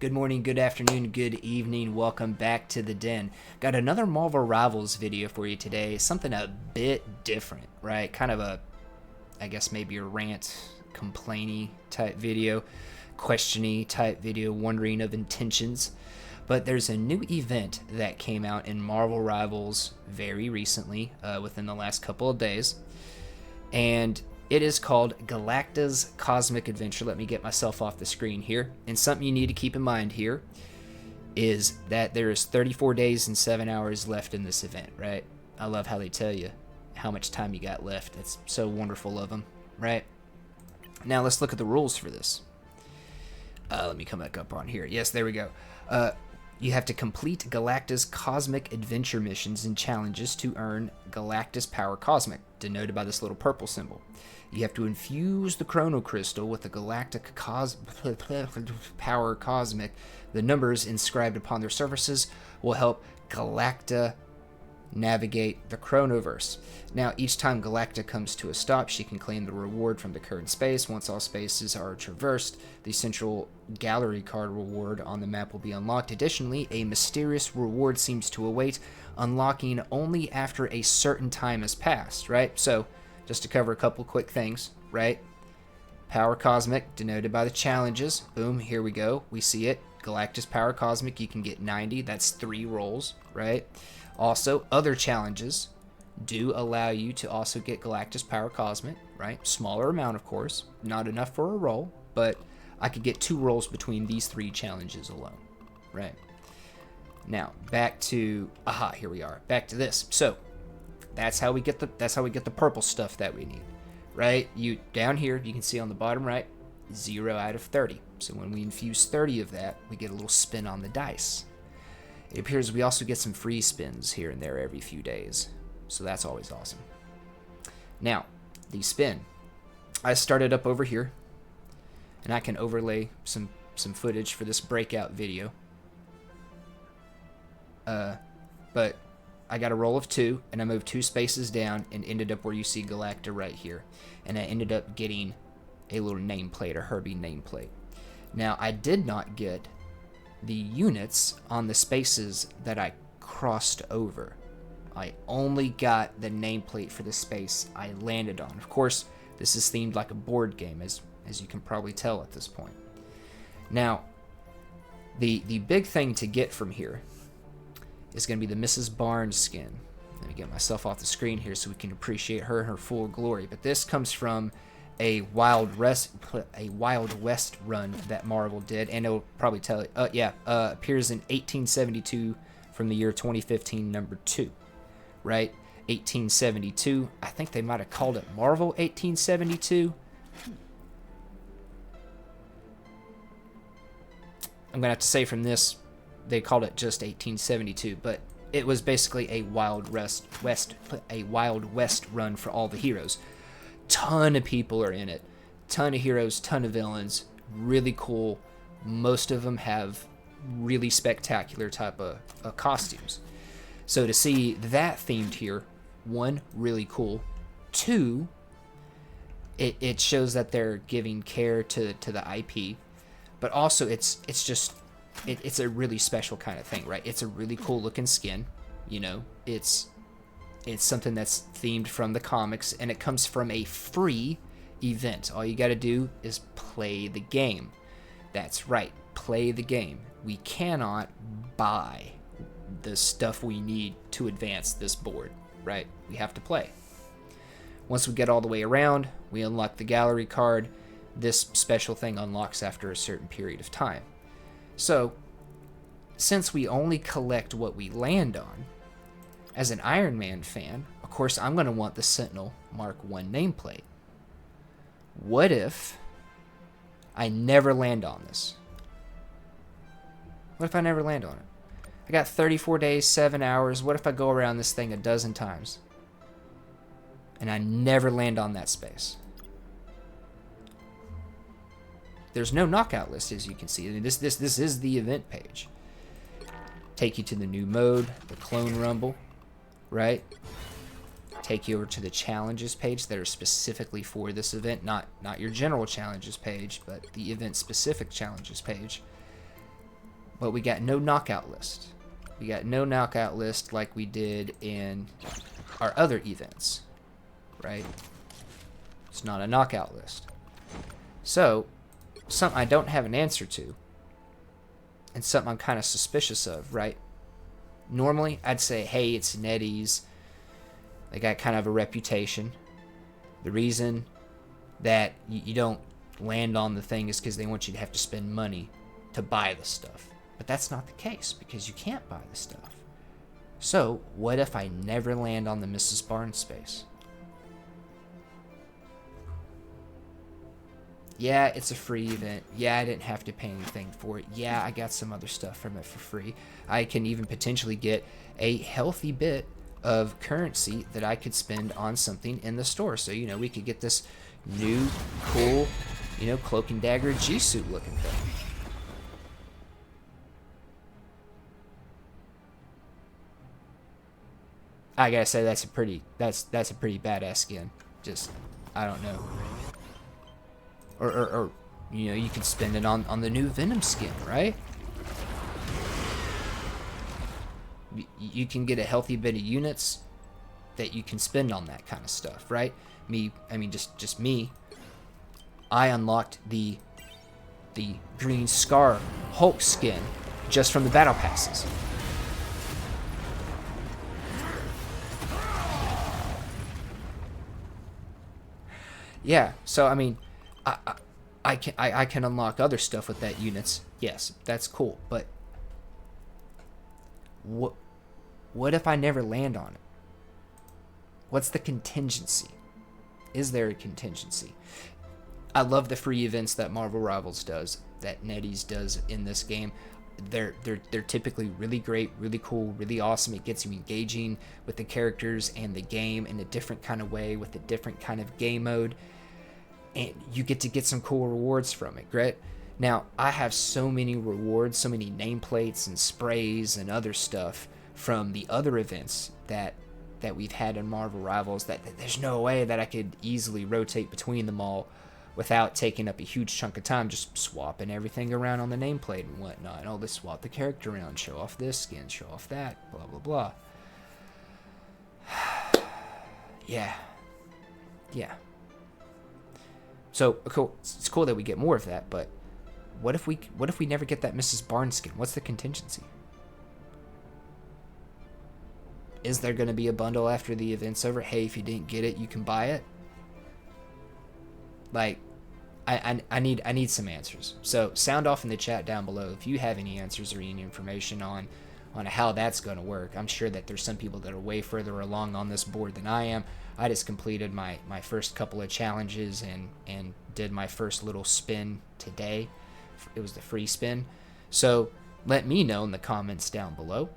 Good morning, good afternoon, good evening. Welcome back to the den. Got another Marvel Rivals video for you today. Something a bit different, right? Kind of a, I guess maybe a rant, complainy type video, questiony type video, wondering of intentions. But there's a new event that came out in Marvel Rivals very recently, within the last couple of days. And it is called Galacta's Cosmic Adventure. Let me get myself off the screen here. And something you need to keep in mind here is that there is 34 days and 7 hours left in this event, right? I love how they tell you how much time you got left. It's so wonderful of them, right? Now let's look at the rules for this. Let me come back up on here. Yes, there we go. You have to complete Galacta's Cosmic Adventure missions and challenges to earn Galacta's Power Cosmic, denoted by this little purple symbol. You have to infuse the Chrono Crystal with the Galactic Power Cosmic. The numbers inscribed upon their surfaces will help Galacta navigate the Chronoverse. Now, each time Galacta comes to a stop, she can claim the reward from the current space. Once all spaces are traversed, the central gallery card reward on the map will be unlocked. Additionally, a mysterious reward seems to await, unlocking only after a certain time has passed, right? So, just to cover a couple quick things, right? Power Cosmic, denoted by the challenges. Boom, here we go. We see it. Galacta's Power Cosmic, you can get 90. That's 3 rolls, right? Also, other challenges do allow you to also get Galacta's Power Cosmic, right? Smaller amount, of course. Not enough for a roll, but I could get 2 rolls between these 3 challenges alone, right? Now, back to... Aha, here we are. Back to this. So, that's how we get the purple stuff that we need, right? You down here, you can see on the bottom right, 0 out of 30. So when we infuse 30 of that, we get a little spin on the dice. It appears we also get some free spins here and there every few days. So that's always awesome. Now, the spin. I started up over here, and I can overlay some footage for this breakout video. But I got a roll of 2, and I moved 2 spaces down and ended up where you see Galacta right here. And I ended up getting a little nameplate, a Herbie nameplate. Now, I did not get the units on the spaces that I crossed over. I only got the nameplate for the space I landed on. Of course, this is themed like a board game, as you can probably tell at this point. Now, the big thing to get from here is going to be the Mrs. Barnes skin. Let me get myself off the screen here so we can appreciate her in her full glory. But this comes from a Wild West run that Marvel did, and it'll probably tell you. Appears in 1872 from the year 2015, number 2, right? 1872. I think they might have called it Marvel 1872. I'm gonna have to say from this, they called it just 1872, but it was basically a Wild West run for all the heroes. Ton of people are in it, ton of heroes, ton of villains, really cool. Most of them have really spectacular type of costumes. So to see that themed here, 1, really cool. 2, it shows that they're giving care to the IP, but also it's a really special kind of thing, right? It's a really cool looking skin, you know. It's something that's themed from the comics, and it comes from a free event. All you got to do is play the game. That's right, play the game. We cannot buy the stuff we need to advance this board, right? We have to play. Once we get all the way around, we unlock the gallery card. This special thing unlocks after a certain period of time. So, since we only collect what we land on, as an Iron Man fan, of course, I'm going to want the Sentinel Mark I nameplate. What if I never land on this? What if I never land on it? I got 34 days, 7 hours. What if I go around this thing a dozen times and I never land on that space? There's no knockout list, as you can see. I mean, this is the event page. Take you to the new mode, the Clone Rumble, right? Take you over to the challenges page that are specifically for this event, not your general challenges page, but the event specific challenges page. But we got no knockout list. We got no knockout list like we did in our other events, right? It's not a knockout list. So, something I don't have an answer to, and something I'm kind of suspicious of, right? Normally, I'd say, hey, it's Netties. They got kind of a reputation. The reason that you don't land on the thing is because they want you to have to spend money to buy the stuff. But that's not the case, because you can't buy the stuff. So, what if I never land on the Mrs. Barnes space? Yeah, it's a free event. Yeah, I didn't have to pay anything for it. Yeah, I got some other stuff from it for free. I can even potentially get a healthy bit of currency that I could spend on something in the store. So, you know, we could get this new, cool, you know, Cloak and Dagger G-suit looking thing. I gotta say that's a pretty badass skin. Just, I don't know. Or you know, you could spend it on the new Venom skin, right? You can get a healthy bit of units that you can spend on that kind of stuff, right? Just me. I unlocked the Green Scar Hulk skin just from the battle passes. Yeah, so I mean, I can unlock other stuff with that units. Yes, that's cool, but what if I never land on it? What's the contingency? Is there a contingency? I love the free events that Marvel Rivals does, that NetEase does in this game. They're typically really great, really cool, really awesome. It gets you engaging with the characters and the game in a different kind of way, with a different kind of game mode. And you get to get some cool rewards from it, right? Now, I have so many rewards, so many nameplates and sprays and other stuff from the other events that we've had in Marvel Rivals that there's no way that I could easily rotate between them all without taking up a huge chunk of time, just swapping everything around on the nameplate and whatnot. And all this, swap the character around, show off this skin, show off that, blah, blah, blah. Yeah. So cool. It's cool that we get more of that, but what if we never get that Mrs. Barnes skin? What's the contingency? Is there going to be a bundle after the event's over? Hey, if you didn't get it, you can buy it. Like, I need some answers. So sound off in the chat down below if you have any answers or any information on how that's going to work. I'm sure that there's some people that are way further along on this board than I am. I just completed my first couple of challenges and did my first little spin today. It was the free spin. So let me know in the comments down below,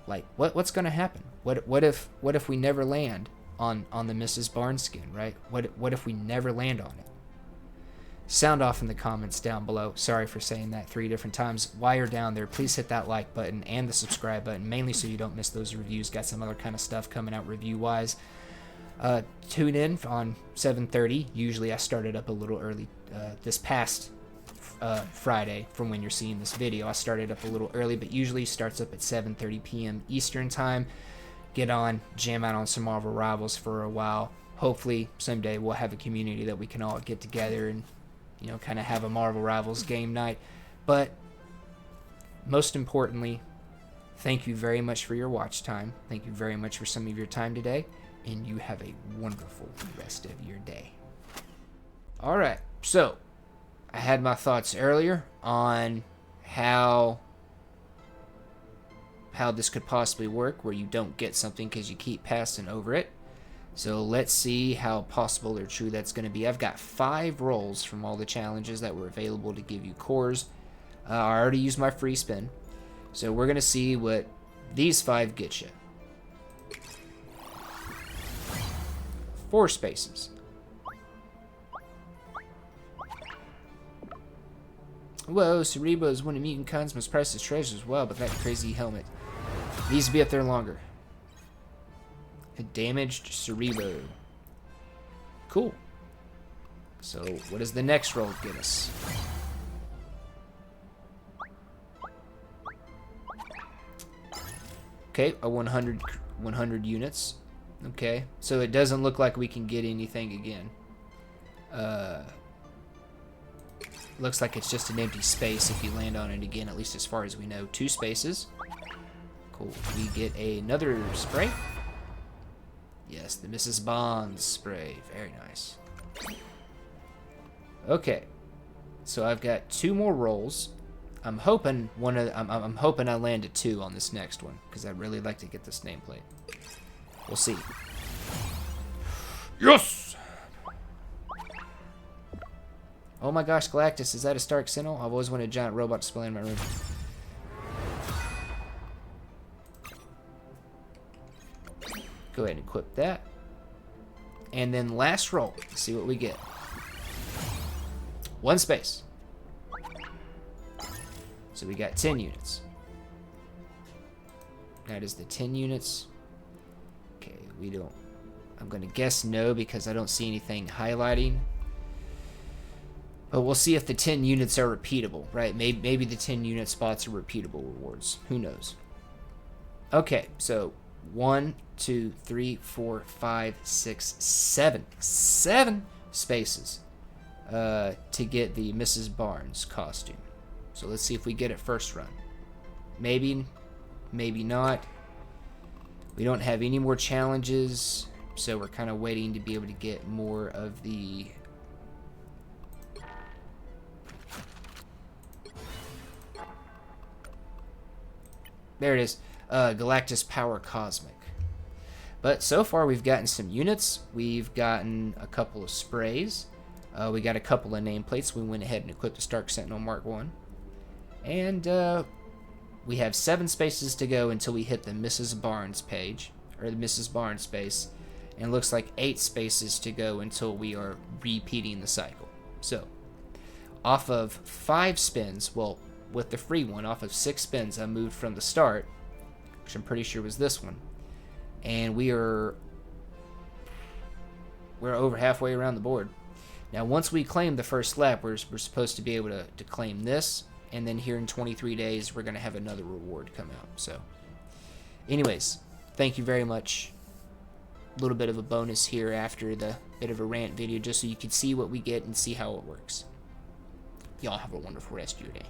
like what's going to happen. What if we never land on the Mrs. Barnes skin, right? What if we never land on it? Sound off in the comments down below. Sorry for saying that 3 different times. While you're down there, please hit that like button and the subscribe button, mainly so you don't miss those reviews. Got some other kind of stuff coming out review-wise. Tune in on 7:30. Usually I started up a little early this past Friday from when you're seeing this video. I started up a little early, but usually starts up at 7:30 p.m. Eastern time. Get on, jam out on some Marvel Rivals for a while. Hopefully someday we'll have a community that we can all get together and, you know, kind of have a Marvel Rivals game night. But most importantly, thank you very much for your watch time. Thank you very much for some of your time today, and you have a wonderful rest of your day. All right, so I had my thoughts earlier on how this could possibly work, where you don't get something because you keep passing over it. So let's see how possible or true that's going to be. I've got 5 rolls from all the challenges that were available to give you cores. I already used my free spin. So we're going to see what these 5 get you. 4 spaces. Whoa, Cerebro is one of Mutant Cons most priceless treasures as well, but that crazy helmet needs to be up there longer. A damaged Cerebro. Cool. So, what does the next roll get us? Okay, a 100 units. Okay, so it doesn't look like we can get anything again. Looks like it's just an empty space if you land on it again, at least as far as we know. 2 spaces. Cool. We get another spray. Yes, the Mrs. Bond's spray. Very nice. Okay, so I've got 2 more rolls. I'm hoping I'm hoping I land a 2 on this next one because I'd really like to get this nameplate. We'll see. Yes. Oh my gosh, Galactus, is that a Stark Sentinel? I've always wanted a giant robot display in my room. Go ahead and equip that. And then last roll. Let's see what we get. 1 space. So we got 10 units. That is the 10 units. Okay, we don't... I'm going to guess no because I don't see anything highlighting. But we'll see if the 10 units are repeatable, right? Maybe the 10 unit spots are repeatable rewards. Who knows? Okay, so 1, 2, 3, 4, 5, 6, 7. 7 spaces to get the Mrs. Barnes costume. So let's see if we get it first run. Maybe, maybe not. We don't have any more challenges, so we're kind of waiting to be able to get more of the... There it is. Galactus Power Cosmic. But so far we've gotten some units. We've gotten a couple of sprays. We got a couple of nameplates. We went ahead and equipped the Stark Sentinel Mark 1. And we have 7 spaces to go until we hit the Mrs. Barnes page, or the Mrs. Barnes space. And it looks like 8 spaces to go until we are repeating the cycle. So, off of 5 spins, well, with the free one, off of 6 spins, I moved from the start, which I'm pretty sure was this one. And we're over halfway around the board. Now, once we claim the first lap, we're supposed to be able to claim this. And then here in 23 days, we're going to have another reward come out. So, anyways, thank you very much. A little bit of a bonus here after the bit of a rant video, just so you can see what we get and see how it works. Y'all have a wonderful rest of your day.